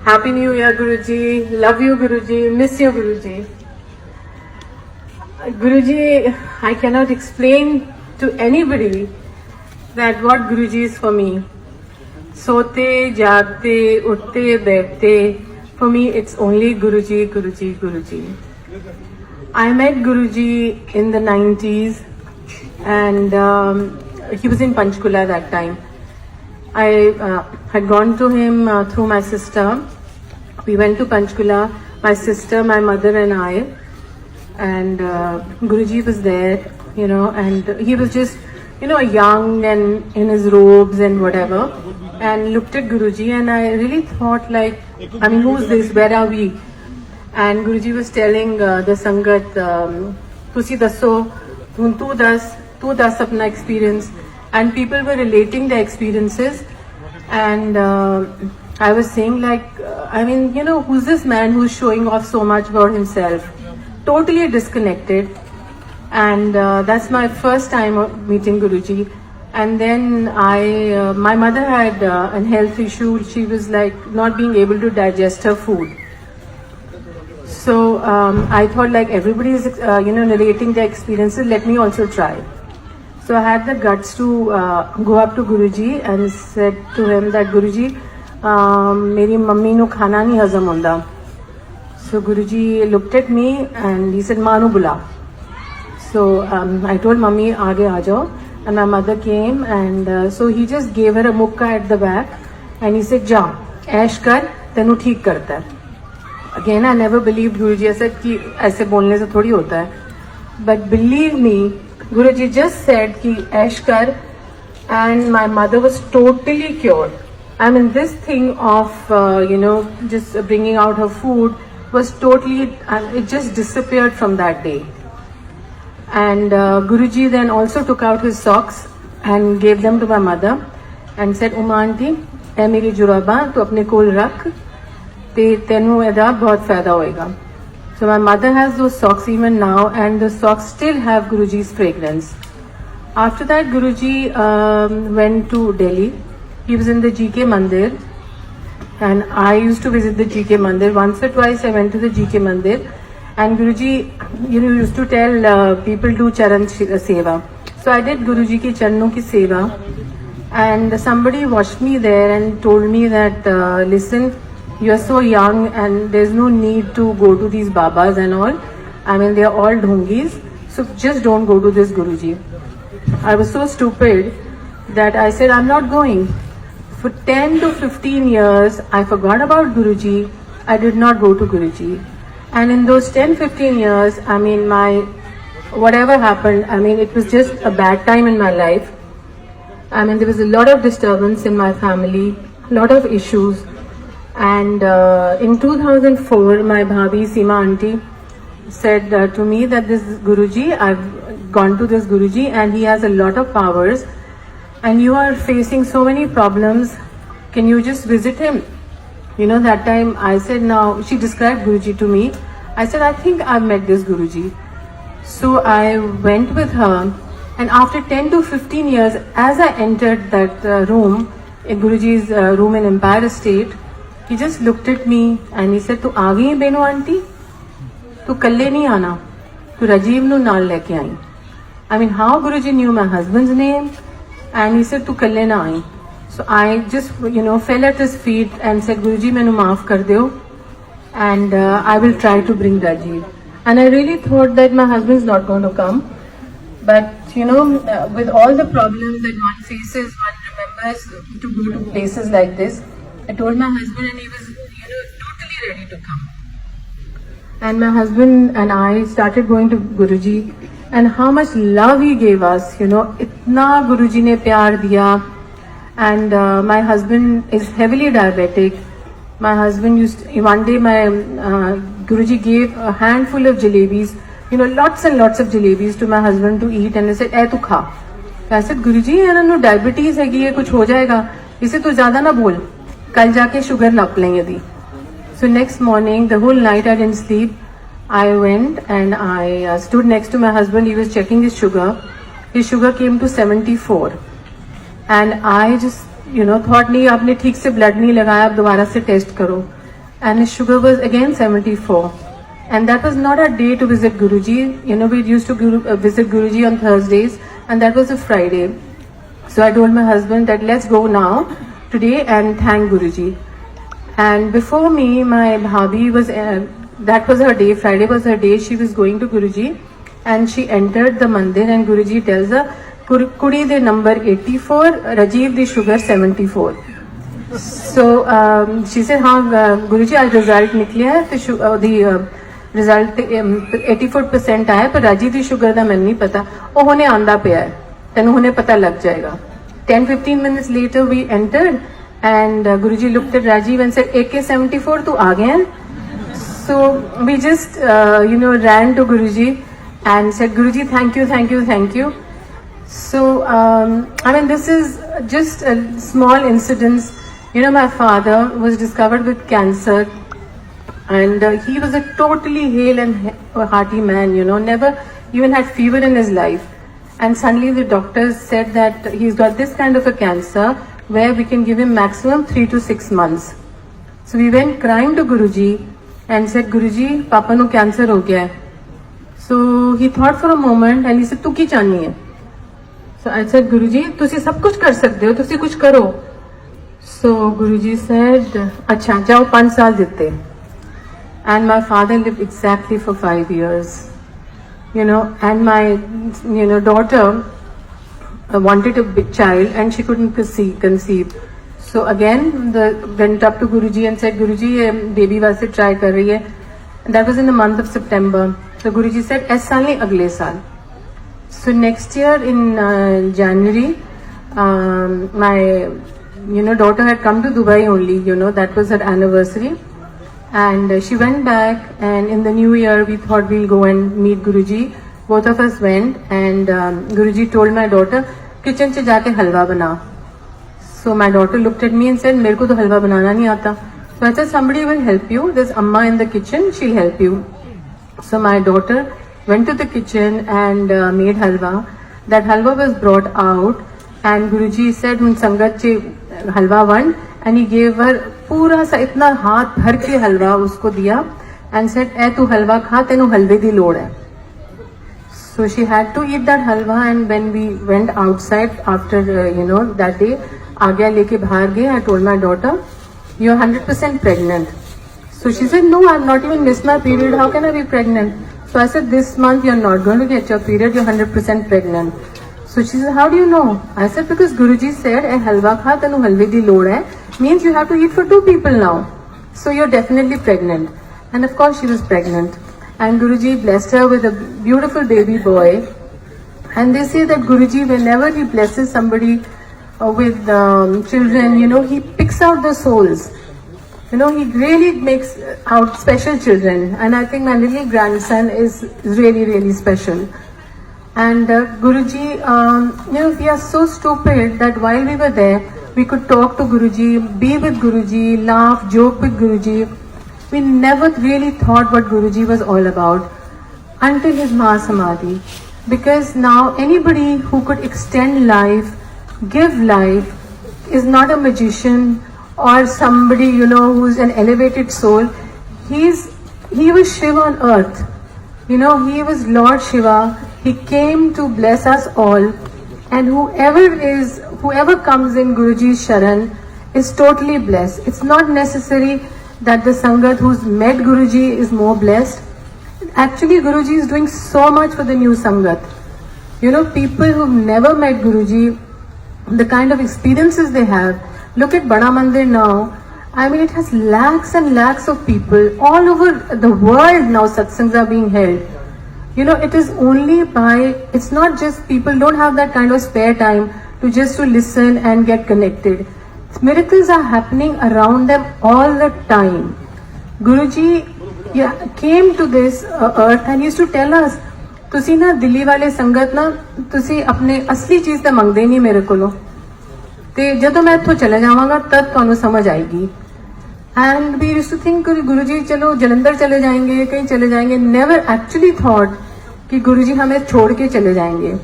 Happy New Year, Guruji. Love you, Guruji. Miss you, Guruji. Guruji, I cannot explain to anybody that what Guruji is for me. Sote, jagte, utte, baithte. For me, it's only Guruji, Guruji, Guruji. I met Guruji in the 90s and he was in Panchkula that time. I had gone to him through my sister. We went to Panchkula, my sister, my mother and I. And Guruji was there, and he was just, young and in his robes and whatever. And looked at Guruji and I really thought who's this? Where are we? And Guruji was telling the Sangat, Tusi dasso, tu das apna experience. And people were relating their experiences. And I was saying who's this man who's showing off so much about himself? Totally disconnected. And that's my first time of meeting Guruji. And then my mother had a health issue. She was not being able to digest her food. So I thought everybody is narrating their experiences, let me also try. So I had the guts to go up to Guruji and said to him that Guruji, meri mummy nu khana nahi hazam hunda. So Guruji looked at me and he said, Manu bula. So I told mummy, aage aa jao. And my mother came and so he just gave her a mukka at the back and he said, ja, ऐश कर, तेनू ठीक करता है. Again, I never believed Guruji. I said कि ऐसे बोलने से थोड़ी होता है. But believe me, Guruji just said कि ऐश कर, and my mother was totally cured. I mean, this thing of just bringing out her food was totally, it just disappeared from that day. And Guruji then also took out his socks and gave them to my mother and said, Uma auntie, ऐ मेरी जुराबा तू अपने कोल रख, ते तेनू एदा बहुत फायदा होएगा. So my mother has those socks even now, and the socks still have Guruji's fragrance. After that, Guruji went to Delhi. He was in the GK Mandir, and I used to visit the GK Mandir. Once or twice I went to the GK Mandir, and Guruji used to tell people do charan seva. So I did Guruji ki charanon ki seva, and somebody watched me there and told me that listen, you are so young and there's no need to go to these babas and all. I mean, they are all dhongis, so just don't go to this Guruji. I was so stupid that I said, I'm not going. For 10 to 15 years, I forgot about Guruji. I did not go to Guruji. And in those 10-15 years, whatever happened, it was just a bad time in my life. There was a lot of disturbance in my family, a lot of issues. And in 2004, my bhabi Seema auntie said to me that this Guruji, I've gone to this Guruji and he has a lot of powers and you are facing so many problems, can you just visit him? That time I said, now, she described Guruji to me. I said, I think I've met this Guruji. So I went with her, and after 10 to 15 years, as I entered that room, in Guruji's room in Empire Estate, he just looked at me and he said, "Tu aa gayi beno auntie? Tu kalle nahi aana. Tu Rajiv nu naal leke aayi." How Guruji knew my husband's name, and he said, "Tu kalle na aayi." So I just, fell at his feet and said, Guruji, mainu maaf kar deo, and I will try to bring Rajiv. And I really thought that my husband's not going to come. But, with all the problems that one faces, one remembers to go to places like this. I told my husband and he was, totally ready to come. And my husband and I started going to Guruji, and how much love he gave us, itna Guruji ne pyar diya. And my husband is heavily diabetic. My husband one day Guruji gave a handful of jalebis, lots and lots of jalebis to my husband to eat, and he said, "Eh, tu kha." I said, Guruji, no diabetes hai, ye kuch ho jayega. He said, tu zyada na bol, kal jaake sugar nap lenge di. So next morning, the whole night I didn't sleep. I went and I stood next to my husband. He was checking his sugar. His sugar came to 74. And I just, thought, nahi, aapne theek se blood nahi lagaya, ab dobara se test karo. and his sugar was again 74. And that was not our day to visit Guruji. You know, we used to visit Guruji on Thursdays, and that was a Friday. So I told my husband that let's go now, today, and thank Guruji. And before me, my bhabhi was, that was her day, Friday was her day, she was going to Guruji, and she entered the mandir, and Guruji tells her, Kudi the number 84, Rajiv the sugar 74. So she said, हाँ Guruji आज result निकले है तो the result 84% आया पर राजीव दी sugar दा मैंने नहीं पता वो होने आंदा पे है तेन होने पता लग जाएगा 10-15 minutes later we entered and Guruji looked at Rajiv and said AK-74 तू आ गया है so we just ran to Guruji and said Guruji thank you so I mean this is just a small incident. You know, my father was discovered with cancer and he was a totally hale and hearty man, you know, never even had fever in his life. And suddenly the doctors said that he's got this kind of a cancer where we can give him maximum 3 to 6 months. So we went crying to Guruji and said, Guruji, Papa no cancer ho gaya hai. So he thought for a moment and he said, tu ki chahni hai? So I said, Guruji, tusi sab kuch kar sakte ho, tusi kuch karo. So Guruji said, "Acha, jao 5 saal dete." And my father lived exactly for 5 years. You know, and my daughter wanted a big child and she couldn't conceive. So again, went up to Guruji and said, Guruji, baby waste try kar rahi hai. And that was in the month of September. So Guruji said, "Aise saal nahi, agle saal." So next year in January, my daughter had come to Dubai only, that was her anniversary. And she went back and in the new year we thought we'll go and meet Guruji. Both of us went and Guruji told my daughter, kitchen se jaake halwa bana. So my daughter looked at me and said, mere ko to halwa banana nahi aata. So I said, somebody will help you. There's Amma in the kitchen, she'll help you. So my daughter went to the kitchen and made halwa. That halwa was brought out and Guruji said, Sangat che halwa one, and he gave her पूरा सा इतना हाथ भर के हलवा उसको दिया and said, "ए तू हलवा खा, तेनू हलवे दी लोड़ है." So she had to eat that halwa and when we went outside after that day, आज्ञा लेके बाहर गए, I told my daughter, "You're 100% pregnant." So she said, "No, I've not even missed my period. How can I be pregnant?" So I said, "This month you're not going to get your period. You're 100% pregnant." So she said, "How do you know?" I said, "Because Guruji said, "Eh halwa kha, tenu halve di lod hai," means you have to eat for 2 people now. So you're definitely pregnant. And of course she was pregnant. And Guruji blessed her with a beautiful baby boy. And they say that Guruji, whenever he blesses somebody with children, he picks out the souls. He really makes out special children. And I think my little grandson is really, really special. And Guruji, we are so stupid that while we were there, we could talk to Guruji, be with Guruji, laugh, joke with Guruji. We never really thought what Guruji was all about until his Mahasamadhi. Because now anybody who could extend life, give life, is not a magician or somebody, who's an elevated soul. He was Shiva on earth. He was Lord Shiva. He came to bless us all. And whoever comes in Guruji's Sharan is totally blessed. It's not necessary that the Sangat who's met Guruji is more blessed. Actually, Guruji is doing so much for the new Sangat. People who've never met Guruji, the kind of experiences they have. Look at Bada Mandir now. I mean, it has lakhs and lakhs of people. All over the world now satsangs are being held. It is only by, it's not just people don't have that kind of spare time to listen and get connected. Miracles are happening around them all the time. Guruji came to this earth and used to tell us, "Tusi na Delhi wale sangat na, tusi apne asli cheez ta mangde nahi mere kolo. Te jadon main itthon chale javanga tad tonu samajh aayegi." And we used to think, Guruji chalo Jalandhar chale jayenge, kahin chale jayenge. Never actually thought कि Guruji हमें छोड़ के चले जाएंगे.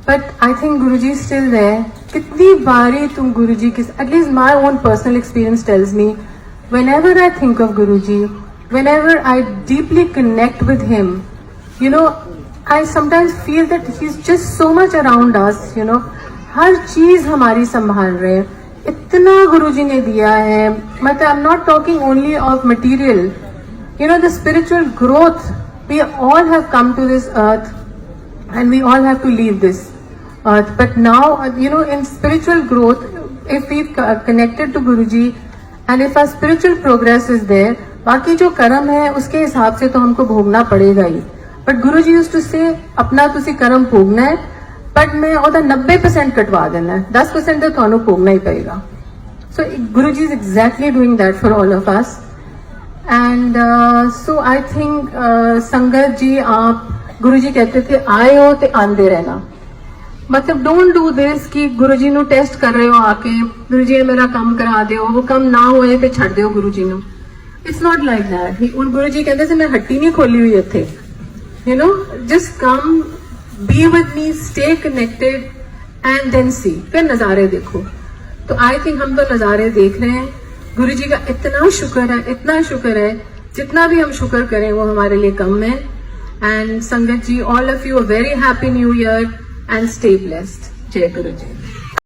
But I think Guruji is still there. कितनी बारी तुम Guruji के, at least my own personal experience tells me, whenever I think of Guruji, whenever I deeply connect with him, you know, I sometimes feel that he's just so much around us, you know. हर चीज हमारी संभाल रहे हैं, इतना गुरुजी ने दिया है. मतलब I'm not talking only of material, you know, the spiritual growth. We all have come to this earth and we all have to leave this earth. But now, you know, in spiritual growth, if we've connected to Guruji and if our spiritual progress is there, बाकी जो कर्म है उसके हिसाब से तो हमको भोगना पड़ेगा ही. But Guruji used to say, अपना तुसी कर्म भोगना है, but मैं ਉਹਦਾ 90% कटवा देना है, 10% तो ਤੁਹਾਨੂੰ भोगना ही पड़ेगा. So Guruji is exactly doing that for all of us. And so I think संगत जी, आप गुरुजी कहते थे आए हो तो आंदे रहना. मतलब डोंट डू दिस कि गुरुजी ਨੂੰ टेस्ट कर रहे हो आके, गुरुजी मेरा काम करा ਦਿਓ, वो काम ना होए ਤੇ ਛੱਡ ਦਿਓ गुरुजी ਨੂੰ. It's not like that. ਹੁਣ गुरुजी ਕਹਿੰਦੇ ਸੀ ਮੈਂ ਹੱਟੀ ਨਹੀਂ ਖੋਲੀ ਹੋਈ ਇੱਥੇ. You know, just come, be with me, stay connected and then see. फिर नजारे देखो. तो आई थिंक हम तो नजारे देख रहे हैं. गुरुजी का इतना शुक्र है, इतना शुक्र है, जितना भी हम शुक्र करें वो हमारे लिए कम है. And Sangat ji, all of you, a very happy new year and stay blessed. Jai Guruji.